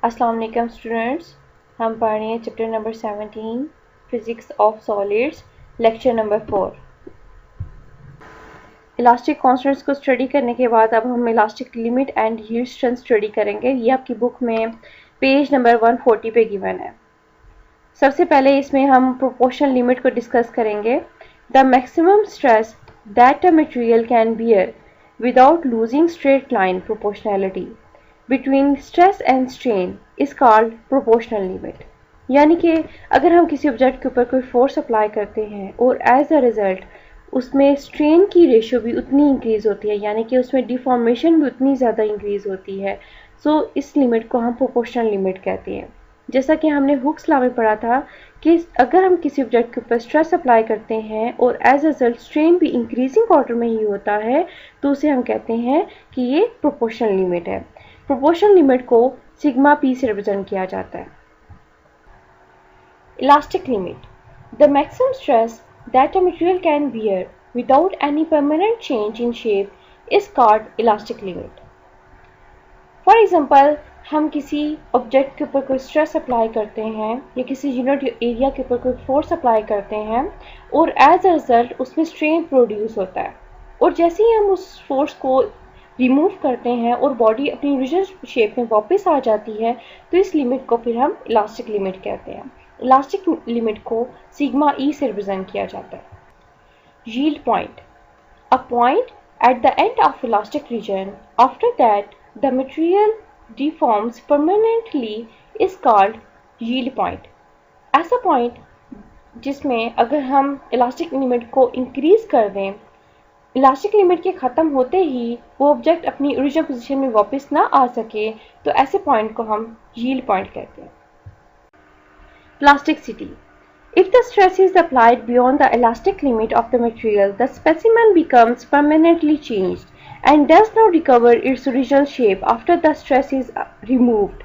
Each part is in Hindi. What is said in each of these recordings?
अस्सलाम वालेकुम स्टूडेंट्स, हम पढ़ रहे हैं chapter number 17 physics of solids, lecture number 4। Elastic constants को स्टडी करने के बाद अब हम elastic limit and yield strength study करेंगे। ये आपकी बुक में पेज नंबर 140 पे गिवन है। सबसे पहले इसमें हम प्रोपोर्शनल लिमिट को डिस्कस करेंगे। The maximum stress that a material can beer without losing straight line proportionality between stress and strain is called proportional limit. यानी कि अगर हम किसी ऑब्जेक्ट के ऊपर कोई फोर्स अप्लाई करते हैं और एज अ रिजल्ट उसमें स्ट्रेन की रेशियो भी उतनी इंक्रीज़ होती है, यानी कि उसमें डिफॉर्मेशन भी उतनी ज़्यादा इंक्रीज़ होती है, सो इस लिमिट को हम प्रोपोर्शनल लिमिट कहते हैं। जैसा कि हमने हुक्स लॉ में पढ़ा था कि अगर हम किसी ऑब्जेक्ट के ऊपर स्ट्रेस अप्लाई करते हैं और एज अ रिजल्ट स्ट्रेन भी इंक्रीजिंग ऑर्डर में ही होता है तो उसे हम कहते हैं कि ये प्रोपोर्शनल लिमिट है। प्रोपोर्शनल लिमिट को सिग्मा पी से रिप्रेजेंट किया जाता है। Elastic limit, the maximum stress that a material can beer without any permanent change in shape is called elastic limit. For example, हम किसी ऑब्जेक्ट के ऊपर कोई स्ट्रेस अप्लाई करते हैं या किसी यूनिट एरिया के ऊपर कोई फोर्स अप्लाई करते हैं और एज अ रिजल्ट उसमें स्ट्रेन प्रोड्यूस होता है, और जैसे ही हम उस फोर्स को रिमूव करते हैं और बॉडी अपनी ओरिजिनल शेप में वापस आ जाती है तो इस लिमिट को फिर हम इलास्टिक लिमिट कहते हैं। इलास्टिक लिमिट को सिग्मा ई से रिप्रेजेंट किया जाता है। Yield point, a point at the end of elastic region after that the material deforms permanently is called yield point। ऐसा पॉइंट जिसमें अगर हम इलास्टिक लिमिट को इंक्रीज कर दें, इलास्टिक लिमिट के ख़त्म होते ही वो ऑब्जेक्ट अपनी ओरिजिनल पोजीशन में वापस ना आ सके, तो ऐसे पॉइंट को हम यील्ड पॉइंट कहते हैं। Plasticity, if the stress is applied beyond the elastic limit of the material, the specimen becomes permanently changed and does not recover its original shape after the stress is removed.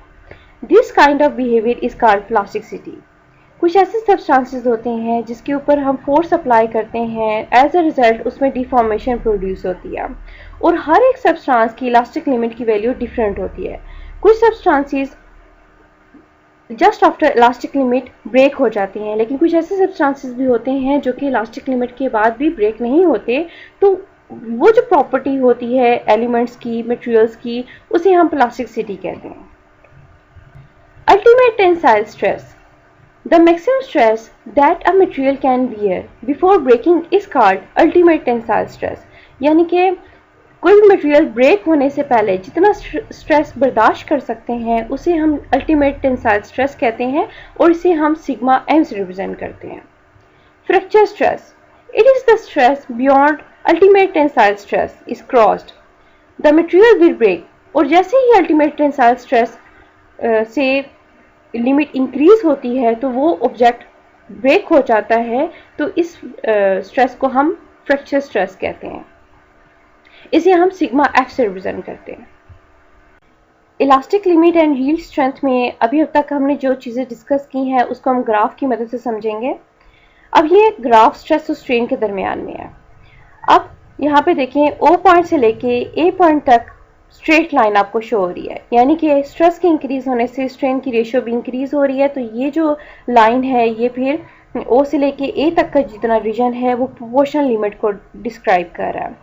This kind of behavior is called plasticity। कुछ ऐसे सब्सटेंसेस होते हैं जिसके ऊपर हम फोर्स अप्लाई करते हैं, एज अ रिजल्ट उसमें डिफॉर्मेशन प्रोड्यूस होती है, और हर एक सब्सटेंस की इलास्टिक लिमिट की वैल्यू डिफरेंट होती है। कुछ substances just after elastic limit break हो जाती हैं, लेकिन कुछ ऐसे सब्सटेंसेस भी होते हैं जो कि इलास्टिक लिमिट के बाद भी ब्रेक नहीं होते, तो वो जो प्रॉपर्टी होती है एलिमेंट्स की, मटेरियल्स की, उसे हम प्लास्टिसिटी कहते हैं। Ultimate tensile stress, the maximum stress that a material can bear before breaking is called ultimate tensile stress. यानी कि कोई भी मटेरियल ब्रेक होने से पहले जितना स्ट्रेस बर्दाश्त कर सकते हैं उसे हम अल्टीमेट टेंसाइल स्ट्रेस कहते हैं, और इसे हम सिग्मा एम से रिप्रेजेंट करते हैं। Fracture stress, it is the stress beyond ultimate tensile stress is crossed, the material will break. और जैसे ही अल्टीमेट टेंसाइल स्ट्रेस से लिमिट इंक्रीज होती है तो वो ऑब्जेक्ट ब्रेक हो जाता है, तो इस स्ट्रेस को हम फ्रैक्चर स्ट्रेस कहते हैं। इसे हम सिग्मा एफ से रिप्रेजेंट करते हैं। Elastic limit and yield strength में अभी अब तक हमने जो चीज़ें डिस्कस की हैं उसको हम ग्राफ की मदद से समझेंगे। अब ये ग्राफ स्ट्रेस और स्ट्रेन के दरमियान में है। अब यहाँ पे देखें, ओ पॉइंट से लेके ए पॉइंट तक स्ट्रेट लाइन आपको शो हो रही है, यानी कि स्ट्रेस के इंक्रीज होने से स्ट्रेन की रेशियो भी इंक्रीज हो रही है, तो ये जो लाइन है ये फिर ओ से लेके ए तक का जितना रीजन है वो प्रोपोर्शनल लिमिट को डिस्क्राइब कर रहा है।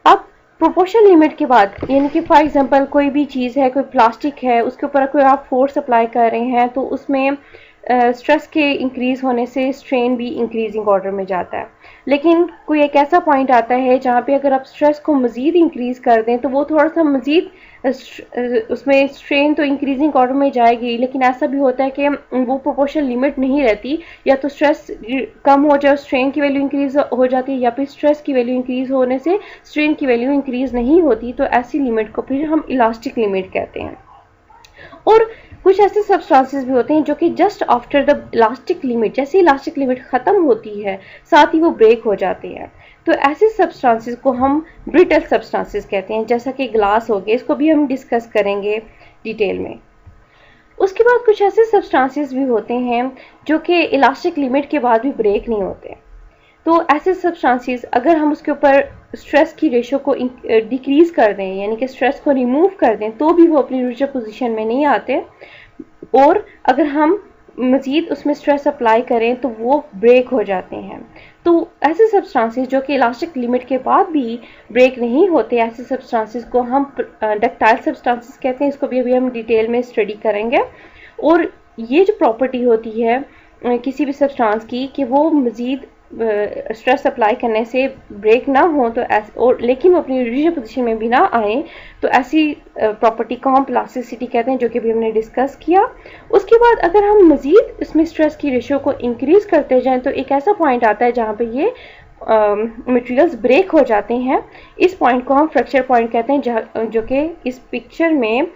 अब प्रोपोर्शनल लिमिट के बाद, यानी कि फॉर एग्जांपल कोई भी चीज़ है, कोई प्लास्टिक है, उसके ऊपर कोई आप फोर्स अप्लाई कर रहे हैं तो उसमें स्ट्रेस के इंक्रीज होने से स्ट्रेन भी इंक्रीजिंग ऑर्डर में जाता है। लेकिन कोई एक ऐसा पॉइंट आता है जहाँ पे अगर आप स्ट्रेस को मज़ीद इंक्रीज कर दें तो वो थोड़ा सा मज़ीद उसमें स्ट्रेन तो इंक्रीजिंग ऑर्डर में जाएगी, लेकिन ऐसा भी होता है कि वो प्रोपोर्शनल लिमिट नहीं रहती, या तो स्ट्रेस कम हो जाए स्ट्रेन की वैल्यू इंक्रीज हो जाती है, या फिर स्ट्रेस की वैल्यू इंक्रीज होने से स्ट्रेन की वैल्यू इंक्रीज नहीं होती, तो ऐसी लिमिट को फिर हम इलास्टिक लिमिट कहते हैं। और कुछ ऐसे सब्सटेंसेस भी होते हैं जो कि just after the elastic limit, जैसे इलास्टिक लिमिट ख़त्म होती है साथ ही वो ब्रेक हो जाते हैं, तो ऐसे सब्सटेंसेस को हम ब्रिटल सब्सटेंसेस कहते हैं, जैसा कि ग्लास हो गया, इसको भी हम डिस्कस करेंगे डिटेल में। उसके बाद कुछ ऐसे सब्सटेंसेस भी होते हैं जो कि इलास्टिक लिमिट के बाद भी ब्रेक नहीं होते। तो ऐसे सब्सटेंसेस अगर हम उसके ऊपर स्ट्रेस की रेशो को डिक्रीज कर दें, यानी कि स्ट्रेस को रिमूव कर दें, तो भी वो अपनी ओरिजिनल पोजीशन में नहीं आते। और अगर हम मज़ीद उसमें स्ट्रेस अप्लाई करें तो वो ब्रेक हो जाते हैं। तो ऐसे सब्सटेंसेस जो कि इलास्टिक लिमिट के बाद भी ब्रेक नहीं होते, ऐसे सब्सटेंसेस को हम डक्टाइल सब्सटेंसेस कहते हैं। इसको भी अभी हम डिटेल में स्टडी करेंगे। और ये जो प्रॉपर्टी होती है किसी भी सब्सटेंस की कि वो मज़ीद स्ट्रेस अप्लाई करने से ब्रेक ना हो, तो और लेकिन वो अपनी ओरिजिनल पोजीशन में भी ना आए, तो ऐसी प्रॉपर्टी को हम प्लास्टिसिटी कहते हैं, जो कि भी हमने डिस्कस किया। उसके बाद अगर हम मज़ीद इसमें स्ट्रेस की रेशियो को इंक्रीज करते जाएं तो एक ऐसा पॉइंट आता है जहाँ पे ये मटेरियल्स ब्रेक हो जाते हैं। इस पॉइंट को हम फ्रैक्चर पॉइंट कहते हैं, जो कि इस पिक्चर में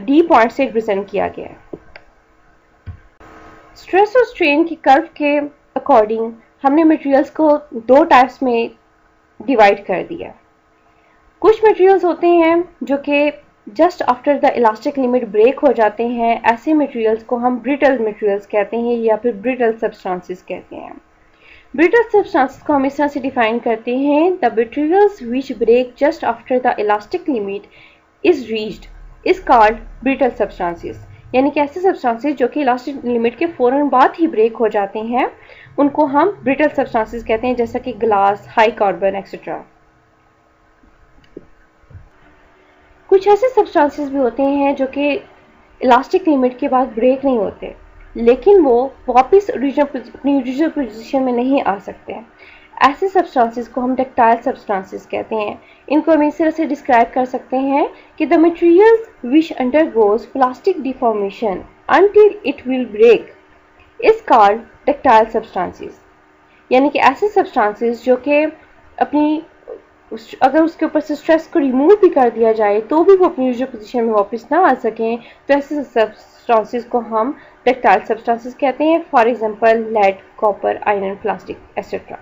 डी पॉइंट से रिप्रेजेंट किया गया है। स्ट्रेस और स्ट्रेन की कर्व के अकॉर्डिंग हमने मटेरियल्स को दो टाइप्स में डिवाइड कर दिया। कुछ मटेरियल्स होते हैं जो कि just after the elastic limit break हो जाते हैं। ऐसे मटेरियल्स को हम ब्रिटल मटेरियल्स कहते हैं या फिर ब्रिटल सब्सटेंसेस कहते हैं। ब्रिटल सब्सटेंसेस को हम इस तरह से डिफाइन करते हैं, the materials which break just after the elastic limit is reached is called brittle substances. यानी कि ऐसे सब्सटेंसेस जो कि इलास्टिक लिमिट के फ़ौरन बाद ही ब्रेक हो जाते हैं, उनको हम ब्रिटल सब्सटेंसेस कहते हैं, जैसा कि ग्लास, हाई कार्बन एक्सेट्रा। कुछ ऐसे सब्सटेंसेस भी होते हैं जो कि इलास्टिक लिमिट के बाद ब्रेक नहीं होते, लेकिन वो वापस अपनी ओरिजिनल पोजीशन में नहीं आ सकते। ऐसे सब्सटेंसेस को हम डक्टाइल सब्सटेंसेस कहते हैं। इनको हम इस तरह से डिस्क्राइब कर सकते हैं कि the materials which undergoes plastic deformation until it will break is called ductile substances. यानी कि ऐसे सब्सटेंसेस जो कि अपनी अगर उसके ऊपर से स्ट्रेस को रिमूव भी कर दिया जाए तो भी वो अपनी ओरिजिनल पोजीशन में वापस ना आ सकें, तो ऐसे सब्सटेंसेस को हम डक्टाइल सब्सटेंसेस कहते हैं। For example lead, copper, iron, plastic etcetera.